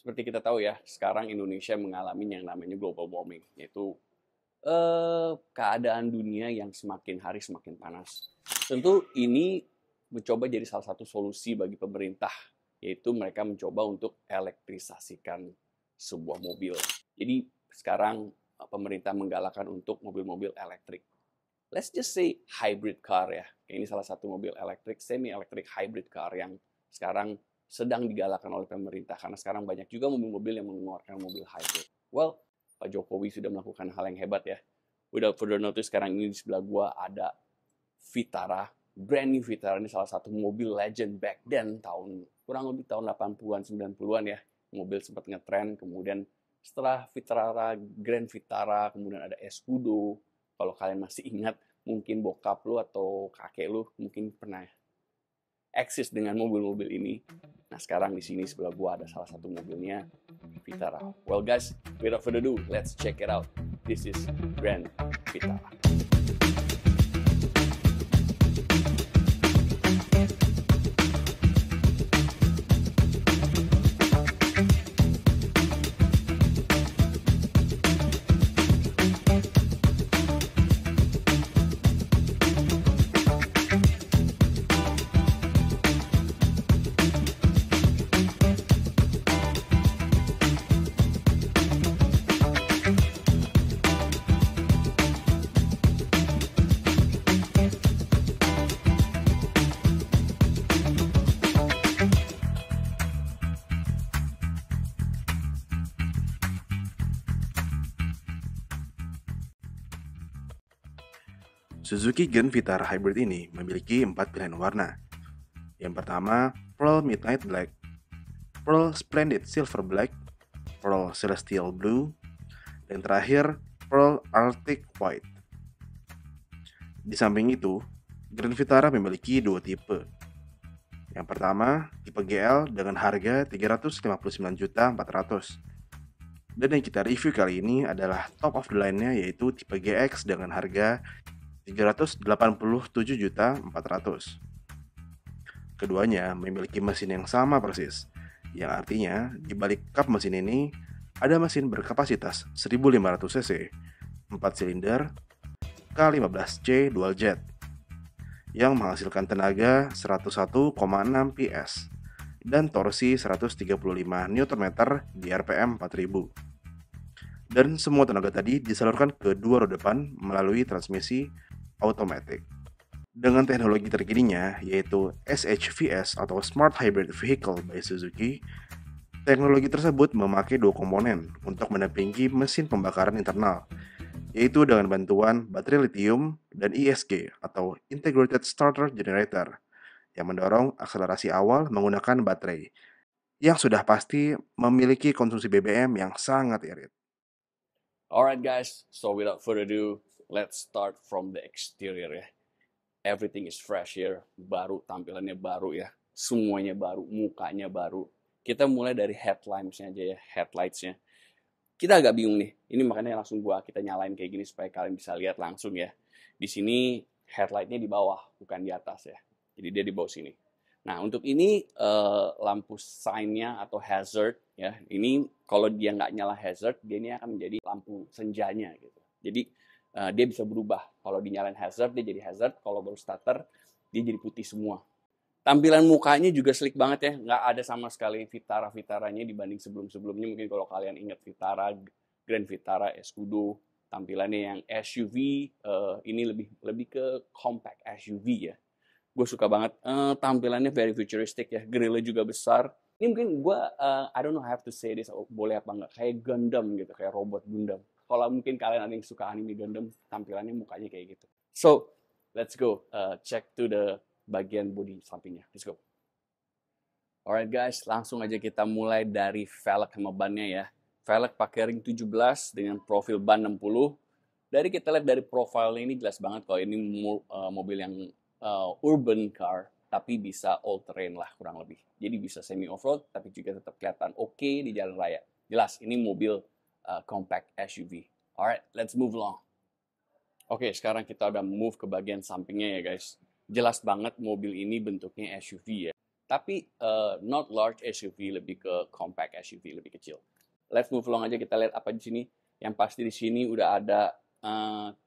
Seperti kita tahu ya, sekarang Indonesia mengalami yang namanya global warming, yaitu keadaan dunia yang semakin hari semakin panas. Tentu ini mencoba jadi salah satu solusi bagi pemerintah, yaitu mereka mencoba untuk elektrisasikan sebuah mobil. Jadi sekarang pemerintah menggalakkan untuk mobil-mobil elektrik. Let's just say hybrid car ya. Ini salah satu mobil elektrik, semi-electric hybrid car yang sekarang sedang digalakkan oleh pemerintah. Karena sekarang banyak juga mobil-mobil yang mengeluarkan mobil hybrid. Well, Pak Jokowi sudah melakukan hal yang hebat ya. Without further notice, sekarang ini di sebelah gua ada Vitara. Brand new Vitara ini salah satu mobil legend back then, kurang lebih tahun 80-an, 90-an ya. Mobil sempat ngetrend, kemudian setelah Vitara, Grand Vitara, kemudian ada Escudo. Kalau kalian masih ingat, mungkin bokap lu atau kakek lu mungkin pernah eksis dengan mobil-mobil ini. Nah, sekarang di sini sebelah gua ada salah satu mobilnya, Vitara. Well guys, without further ado, let's check it out. This is Grand Vitara. Suzuki Grand Vitara Hybrid ini memiliki 4 pilihan warna. Yang pertama, Pearl Midnight Black, Pearl Splendid Silver Black, Pearl Celestial Blue, dan terakhir Pearl Arctic White. Di samping itu, Grand Vitara memiliki dua tipe. Yang pertama, tipe GL dengan harga 359.400.000. Dan yang kita review kali ini adalah top of the line-nya, yaitu tipe GX dengan harga 387.400.000. Keduanya memiliki mesin yang sama persis, yang artinya di balik kap mesin ini ada mesin berkapasitas 1500 cc, 4 silinder, K15C dual jet, yang menghasilkan tenaga 101,6 PS dan torsi 135 Nm di RPM 4000. Dan semua tenaga tadi disalurkan ke dua roda depan melalui transmisi automatic. Dengan teknologi terkininya yaitu SHVS atau Smart Hybrid Vehicle by Suzuki, teknologi tersebut memakai dua komponen untuk mendampingi mesin pembakaran internal, yaitu dengan bantuan baterai lithium dan ISG atau Integrated Starter Generator yang mendorong akselerasi awal menggunakan baterai yang sudah pasti memiliki konsumsi BBM yang sangat irit. Alright guys, so without further ado, let's start from the exterior ya. Everything is fresh here, baru, tampilannya baru ya. Semuanya baru, mukanya baru. Kita mulai dari headlamps-nya aja ya, headlights-nya. Kita agak bingung nih, ini makanya langsung kita nyalain kayak gini supaya kalian bisa lihat langsung ya. Di sini headlight-nya di bawah, bukan di atas ya. Jadi dia di bawah sini. Nah, untuk ini lampu sign-nya atau hazard ya. Ini kalau dia nggak nyala hazard, dia ini akan menjadi lampu senjanya gitu. Jadi dia bisa berubah. Kalau dinyalain hazard, dia jadi hazard. Kalau baru starter, dia jadi putih semua. Tampilan mukanya juga slick banget ya. Nggak ada sama sekali Vitara-Vitaranya dibanding sebelum-sebelumnya. Mungkin kalau kalian ingat Vitara, Grand Vitara, Escudo, tampilannya yang SUV, ini lebih ke compact SUV ya. Gue suka banget, tampilannya very futuristic ya, grillnya juga besar. Ini mungkin gue, I don't know how to say this, boleh apa enggak, kayak Gundam gitu, kayak robot Gundam. Kalau mungkin kalian ada yang suka anime Gundam, tampilannya mukanya kayak gitu. So, let's go, check to the bagian bodi sampingnya, let's go. Alright guys, langsung aja kita mulai dari velg sama bannya ya. Velg pakai ring 17 dengan profil ban 60. Dari kita lihat dari profilnya ini jelas banget kalau ini mobil yang urban car, tapi bisa all terrain lah kurang lebih. Jadi bisa semi off-road, tapi juga tetap kelihatan oke di jalan raya. Jelas, ini mobil compact SUV. Alright, let's move along. Oke, sekarang kita udah move ke bagian sampingnya ya guys. Jelas banget mobil ini bentuknya SUV ya. Tapi not large SUV, lebih ke compact SUV, lebih kecil. Let's move along aja, kita lihat apa di sini. Yang pasti di sini udah ada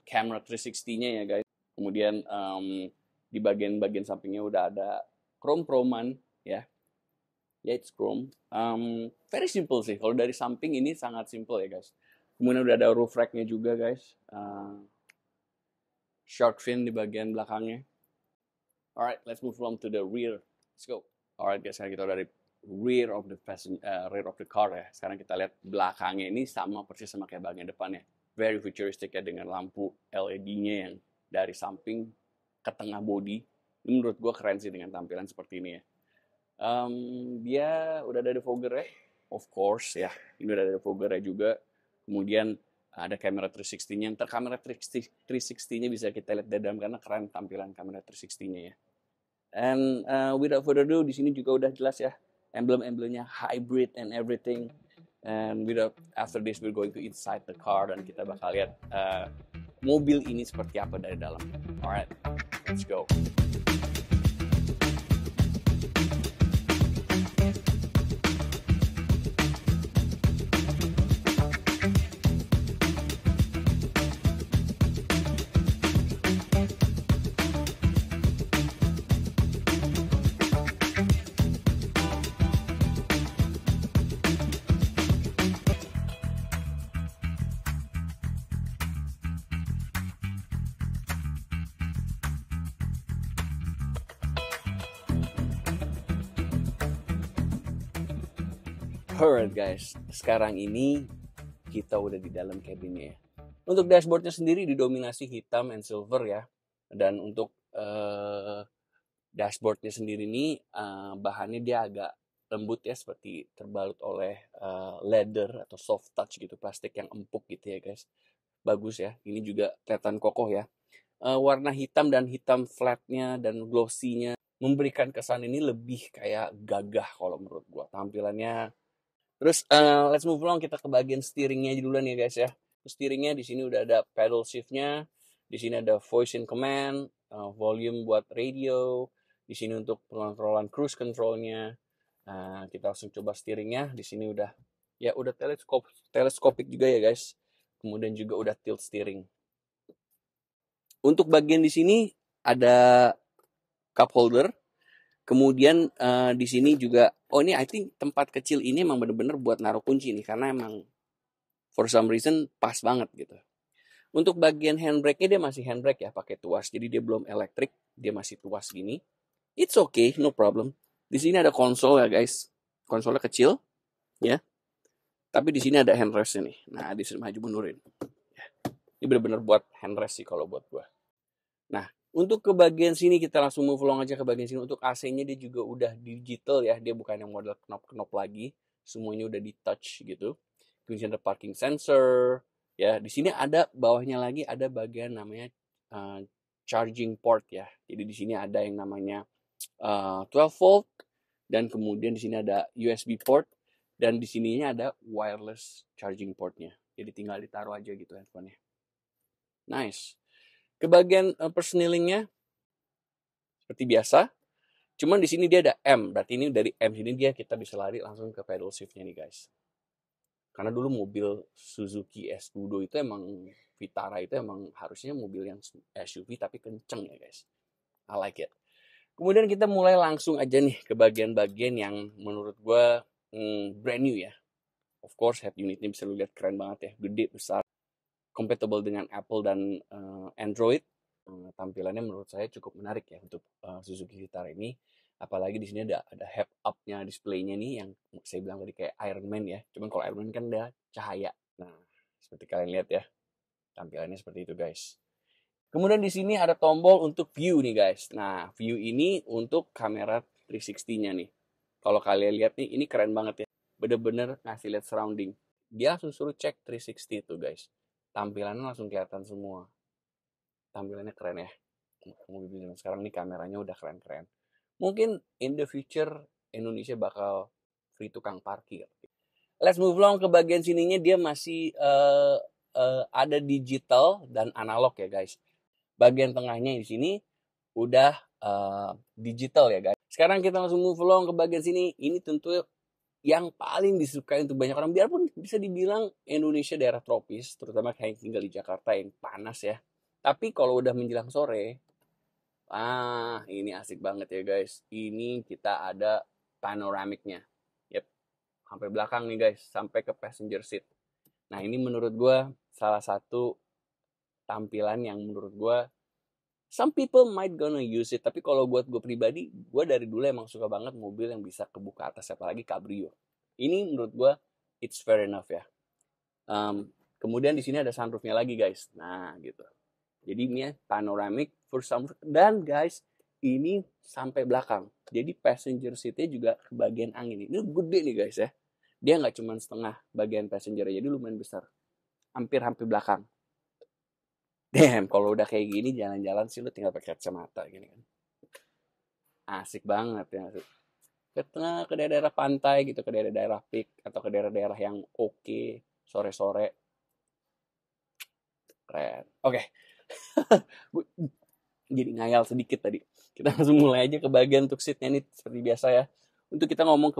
camera 360-nya ya guys. Kemudian di bagian-bagian sampingnya udah ada chrome-chroman ya. Ya, it's chrome. Very simple sih. Kalau dari samping ini sangat simple ya guys. Kemudian udah ada roof rack-nya juga guys. Shark fin di bagian belakangnya. Alright, let's move on to the rear. Let's go. Alright guys, sekarang kita udah dari rear of the car ya. Sekarang kita lihat belakangnya ini sama persis sama kayak bagian depannya. Very futuristic ya, dengan lampu LED-nya yang dari samping ke tengah body. Ini menurut gue keren sih dengan tampilan seperti ini ya. Dia udah ada defogger ya, of course ya. Ini udah ada defogger ya juga. Kemudian ada kamera 360-nya. Ntar kamera 360-nya bisa kita lihat dari dalam karena keren tampilan kamera 360-nya ya. And without further ado, di sini juga udah jelas ya, emblem-emblemnya hybrid and everything. And after this we're going to inside the car dan kita bakal lihat mobil ini seperti apa dari dalam. Alright, let's go. Alright guys, sekarang ini kita udah di dalam cabinnya ya. Untuk dashboardnya sendiri didominasi hitam and silver ya. Dan untuk dashboardnya sendiri ini bahannya dia agak lembut ya, seperti terbalut oleh leather atau soft touch gitu, plastik yang empuk gitu ya guys. Bagus ya, ini juga kelihatan kokoh ya. Warna hitam dan hitam flatnya dan glossy-nya memberikan kesan ini lebih kayak gagah kalau menurut gua tampilannya. Terus let's move along, kita ke bagian steeringnya duluan ya guys ya. Steeringnya di sini udah ada pedal shiftnya, di sini ada voice in command, volume buat radio, di sini untuk pengontrolan cruise controlnya. Kita langsung coba steeringnya. Di sini udah teleskopik juga ya guys. Kemudian juga udah tilt steering. Untuk bagian di sini ada cup holder. Kemudian di sini juga, ini I think tempat kecil ini emang bener-bener buat naruh kunci nih, karena emang for some reason pas banget gitu. Untuk bagian handbrake-nya dia masih handbrake ya, pakai tuas. Jadi dia belum elektrik, dia masih tuas gini. It's okay, no problem. Di sini ada konsol ya guys, konsolnya kecil ya. Tapi di sini ada handrest-nya nih. Nah, disuruh maju mundurin. Ini bener-bener buat handrest sih kalau buat gua. Nah, untuk ke bagian sini kita langsung move along aja ke bagian sini. Untuk AC-nya dia juga udah digital ya. Dia bukan yang model knop-knop lagi. Semuanya udah di touch gitu. Kemudian ada parking sensor. Ya, di sini ada bawahnya lagi ada bagian namanya charging port ya. Jadi di sini ada yang namanya 12 volt dan kemudian di sini ada USB port dan di sininya ada wireless charging portnya. Jadi tinggal ditaruh aja gitu handphonenya. Nice. Ke bagian persnelingnya seperti biasa. Cuman di sini dia ada M. Berarti ini dari M sini kita bisa lari langsung ke pedal shiftnya nih guys. Karena dulu mobil Suzuki Scudo itu emang Vitara itu emang harusnya mobil yang SUV tapi kenceng ya guys. I like it. Kemudian kita mulai langsung aja nih ke bagian-bagian yang menurut gue brand new ya. Of course head unitnya bisa lu lihat keren banget ya. Gede, besar. Compatible dengan Apple dan Android. Tampilannya menurut saya cukup menarik ya untuk Suzuki Vitara ini. Apalagi di sini ada head up-nya, display-nya nih yang saya bilang tadi kayak Iron Man ya. Cuman kalau Iron Man kan ada cahaya. Nah, seperti kalian lihat ya. Tampilannya seperti itu guys. Kemudian di sini ada tombol untuk view nih guys. Nah, view ini untuk kamera 360-nya nih. Kalau kalian lihat nih, ini keren banget ya. Bener-bener ngasih lihat surrounding. Dia langsung suruh cek 360 tuh guys. Tampilannya langsung kelihatan semua. Tampilannya keren ya. Mobil zaman sekarang nih kameranya udah keren-keren. Mungkin in the future Indonesia bakal free tukang parkir. Let's move along ke bagian sininya, dia masih ada digital dan analog ya guys. Bagian tengahnya di sini udah digital ya guys. Sekarang kita langsung move along ke bagian sini. Ini tentu yang paling disukai untuk banyak orang, biarpun bisa dibilang Indonesia daerah tropis, terutama kayak tinggal di Jakarta yang panas ya. Tapi kalau udah menjelang sore, ini asik banget ya guys. Ini kita ada panoramiknya. Yep, sampai belakang nih guys, sampai ke passenger seat. Nah ini menurut gue salah satu tampilan yang menurut gue some people might gonna use it, tapi kalau buat gue pribadi, gue dari dulu emang suka banget mobil yang bisa kebuka atas, apalagi cabrio. Ini menurut gue it's fair enough ya. Kemudian di sini ada sunroofnya lagi guys. Nah gitu. Jadi ini panoramic full sunroof, dan guys ini sampai belakang. Jadi passenger seatnya juga ke bagian angin. Ini gede nih guys ya. Dia nggak cuma setengah bagian passenger, jadi lumayan besar. Hampir belakang. Damn, kalau udah kayak gini jalan-jalan sih lu tinggal pakai kacamata gini kan. Asik banget ya. Ke daerah pantai gitu, ke daerah peak atau ke daerah-daerah yang oke, sore-sore. Keren. Oke. Jadi ngayal sedikit tadi. Kita langsung mulai aja ke bagian untuk seatnya nih seperti biasa ya. Untuk kita ngomong ke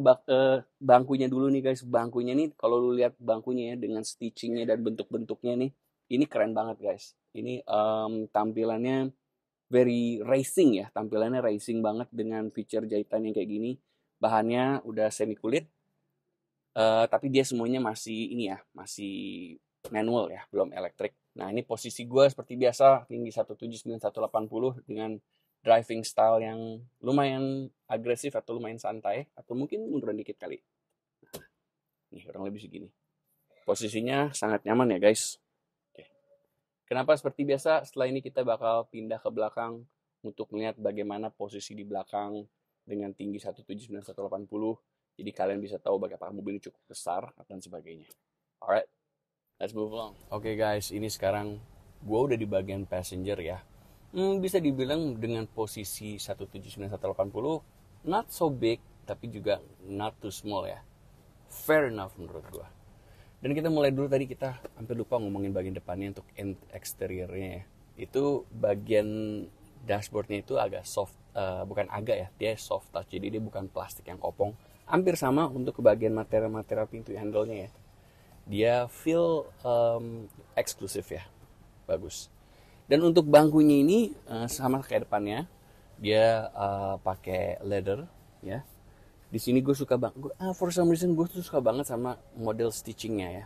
bangkunya dulu nih guys. Bangkunya nih kalau lu lihat bangkunya ya dengan stitchingnya dan bentuk-bentuknya nih, ini keren banget guys. Ini tampilannya very racing ya, tampilannya racing banget dengan feature jahitan yang kayak gini. Bahannya udah semi kulit, tapi dia semuanya masih ini ya, masih manual ya, belum elektrik. Nah ini posisi gue seperti biasa, tinggi 179 180 dengan driving style yang lumayan agresif atau lumayan santai, atau mungkin munduran dikit kali. Nih kurang lebih segini. Posisinya sangat nyaman ya guys. Kenapa seperti biasa, setelah ini kita bakal pindah ke belakang untuk melihat bagaimana posisi di belakang dengan tinggi 179 180. Jadi kalian bisa tahu bagaimana mobil ini cukup besar dan sebagainya. Alright, let's move along. Oke guys, ini sekarang gue udah di bagian passenger ya. Bisa dibilang dengan posisi 179 180 not so big, tapi juga not too small ya. Fair enough menurut gue. Dan kita mulai dulu, tadi kita hampir lupa ngomongin bagian depannya untuk exteriornya ya. Itu bagian dashboardnya itu agak soft, bukan agak ya, dia soft touch, jadi dia bukan plastik yang kopong. Hampir sama untuk ke bagian material pintu handle-nya ya. Dia feel eksklusif ya, bagus. Dan untuk bangkunya ini sama kayak depannya, dia pakai leather ya. Di sini gue suka banget, for some reason gue tuh suka banget sama model stitchingnya ya,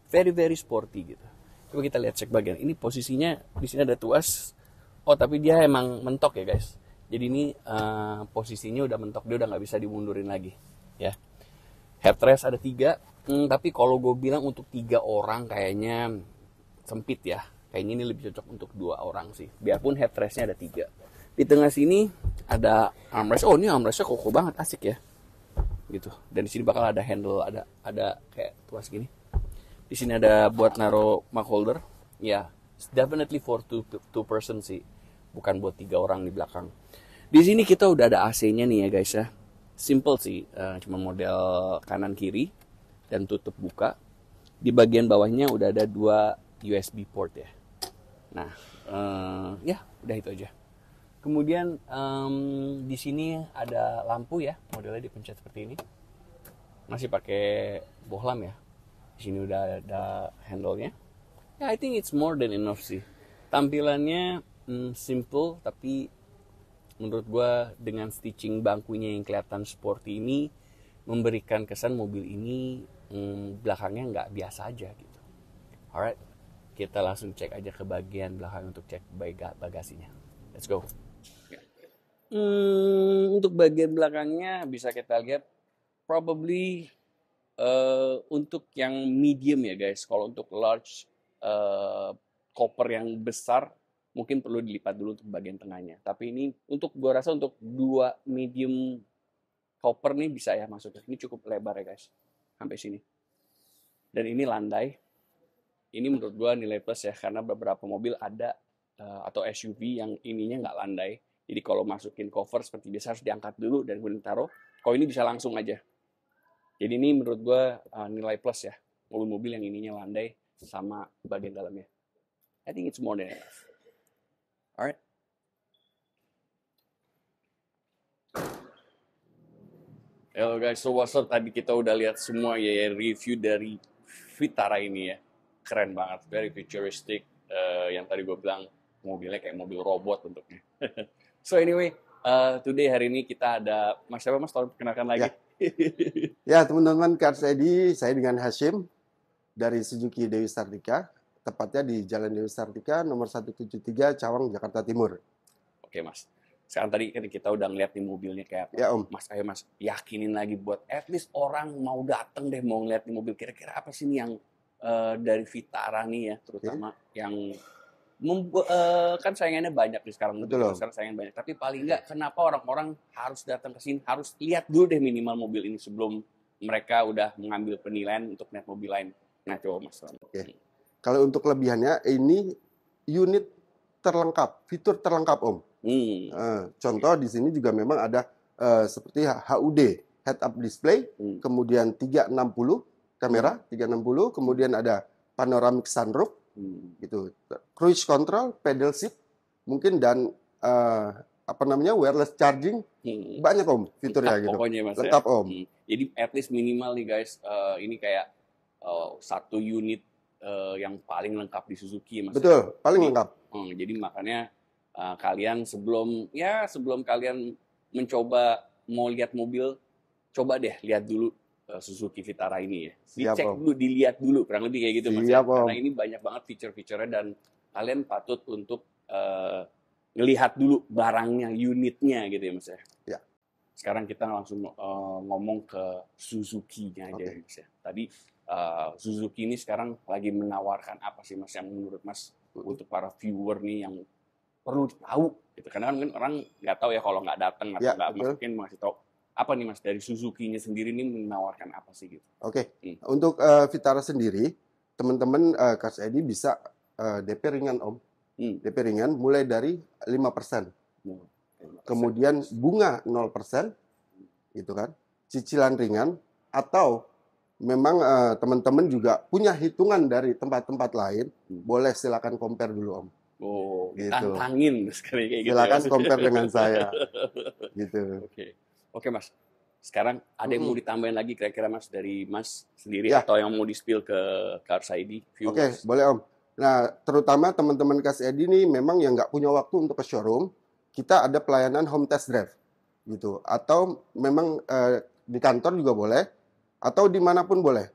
very sporty gitu. Coba kita lihat cek bagian ini, posisinya di sini ada tuas. Oh tapi dia emang mentok ya guys. Jadi ini posisinya udah mentok, dia udah nggak bisa dimundurin lagi ya. Headrest ada 3, tapi kalau gue bilang untuk 3 orang kayaknya sempit ya. Kayaknya ini lebih cocok untuk 2 orang sih. Biarpun headrestnya ada 3. Di tengah sini ada armrest. Oh ini armrestnya kokoh banget, asik ya. Gitu. Dan di sini bakal ada handle, ada kayak tuas gini. Di sini ada buat naro mug holder. Ya, definitely for two person sih. Bukan buat 3 orang di belakang. Di sini kita udah ada AC-nya nih ya guys ya. Simple sih, cuma model kanan kiri dan tutup buka. Di bagian bawahnya udah ada 2 USB port ya. Nah, ya udah itu aja. Kemudian di sini ada lampu ya, modelnya dipencet seperti ini. Masih pakai bohlam ya. Di sini udah ada handle-nya. Ya, I think it's more than enough sih. Tampilannya simple, tapi menurut gue dengan stitching bangkunya yang kelihatan sporty ini memberikan kesan mobil ini belakangnya nggak biasa aja gitu. Alright, kita langsung cek aja ke bagian belakang untuk cek bagasinya. Let's go. Untuk bagian belakangnya bisa kita lihat probably untuk yang medium ya guys. Kalau untuk large koper yang besar mungkin perlu dilipat dulu untuk bagian tengahnya. Tapi ini untuk gua rasa untuk 2 medium koper nih bisa ya masuk. Ini cukup lebar ya guys, sampai sini. Dan ini landai. Ini menurut gua nilai plus ya, karena beberapa mobil ada atau SUV yang ininya nggak landai. Jadi kalau masukin cover seperti biasa harus diangkat dulu dan kemudian taruh. Kalau ini bisa langsung aja. Jadi ini menurut gue nilai plus ya. Mobil-mobil yang ininya landai sama bagian dalamnya. I think it's more than enough. Alright. Halo guys, so what's up? Tadi kita udah lihat semua ya review dari Vitara ini ya. Keren banget, very futuristic. Yang tadi gue bilang mobilnya kayak mobil robot bentuknya. So anyway, today hari ini kita ada Mas siapa Mas? Tolong perkenalkan lagi. Ya teman-teman, Cars ID, saya dengan Hashim dari Suzuki Dewi Sartika, tepatnya di Jalan Dewi Sartika nomor 173 Cawang, Jakarta Timur. Oke Mas, sekarang tadi kan kita udah ngeliat nih mobilnya kayak apa. Ya Om. Mas, ayo Mas, yakinin lagi buat at least orang mau dateng deh, mau ngeliat nih mobil. Kira-kira apa sih nih yang dari Vitara nih ya, terutama yang kan saingannya banyak nih sekarang. Betul, Om. Sekarang saingan banyak, tapi paling nggak kenapa orang-orang harus datang ke sini, harus lihat dulu deh minimal mobil ini sebelum mereka udah mengambil penilaian untuk lihat mobil lain. Nah coba Mas. Oke. Kalau untuk kelebihannya, ini unit terlengkap, fitur terlengkap Om. Contoh di sini juga memang ada seperti HUD, head up display, kemudian 360 kamera, 360, kemudian ada panoramic sunroof, gitu, cruise control, pedal shift, mungkin dan wireless charging, banyak Om fiturnya gitu. Pokoknya Mas, lengkap ya. Om. Jadi at least minimal nih guys, ini kayak satu unit yang paling lengkap di Suzuki Mas. Betul, paling lengkap. Jadi makanya kalian sebelum kalian mencoba mau lihat mobil, coba deh lihat dulu Suzuki Vitara ini ya. Dicek dulu, dilihat dulu, kurang lebih kayak gitu Mas. Karena ini banyak banget fitur-fiturnya dan kalian patut untuk ngelihat dulu barangnya, unitnya gitu ya Mas ya. Ya. Sekarang kita langsung ngomong ke Suzuki-nya aja Mas ya. Tadi Suzuki ini sekarang lagi menawarkan apa sih Mas yang menurut Mas untuk para viewer nih yang perlu tahu gitu. Karena kan orang nggak tahu ya kalau nggak datang atau nggak mungkin masih tahu apa nih Mas dari Suzuki-nya sendiri ini menawarkan apa sih gitu. Oke. Untuk Vitara sendiri teman-teman Cars ID bisa DP ringan Om. DP ringan mulai dari 5%. Kemudian bunga 0%, gitu kan. Cicilan ringan, atau memang teman-teman juga punya hitungan dari tempat-tempat lain, boleh silakan compare dulu Om. Oh, gitu. Tantangin sekali kayak gitu. Silakan compare dengan saya. Gitu. Oke Mas. Sekarang ada yang mau ditambahin lagi kira-kira Mas dari Mas sendiri atau yang mau di-spill ke Cars ID viewers? Oke, boleh Om. Nah, terutama teman-teman Cars ID ini memang yang nggak punya waktu untuk ke showroom, kita ada pelayanan home test drive, gitu. Atau memang di kantor juga boleh, atau dimanapun boleh.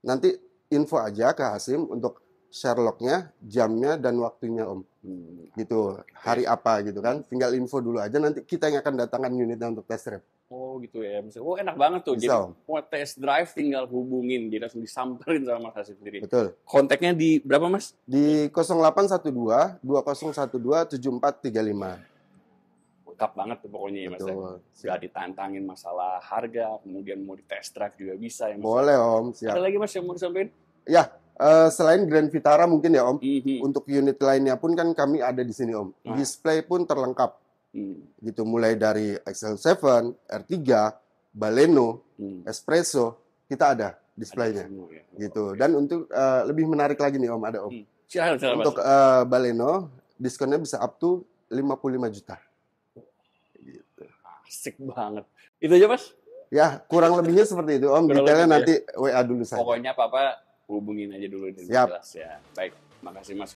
Nanti info aja ke Hasim untuk share log-nya, jamnya, dan waktunya Om. Gitu, hari apa gitu kan. Tinggal info dulu aja, nanti kita yang akan datangkan unitnya untuk test drive. Oh gitu ya. Oh enak banget tuh. Bisa, jadi mau test drive tinggal hubungin, jadi langsung disamperin sama Mas Hasim sendiri. Betul. Kontaknya di berapa Mas? Di 0812 2012 7435. Lengkap banget tuh pokoknya ya Mas. Gak ditantangin masalah harga, kemudian mau di test drive juga bisa ya Mas. Boleh Om, siap. Ada lagi Mas yang mau disampaikan? Ya, selain Grand Vitara mungkin ya Om, untuk unit lainnya pun kan kami ada di sini Om. Display pun terlengkap. Gitu, mulai dari XL7, R3, Baleno, Espresso, kita ada displaynya. Gitu. Dan untuk lebih menarik lagi nih Om, ada Om. Silahkan, untuk Baleno, diskonnya bisa up to 55 juta. Gitu. Asik banget. Itu aja Mas? Ya, kurang lebihnya seperti itu Om. Detailnya nanti WA dulu saja. Pokoknya apa-apa hubungin aja dulu. Siap. Jelas, ya. Baik, makasih Mas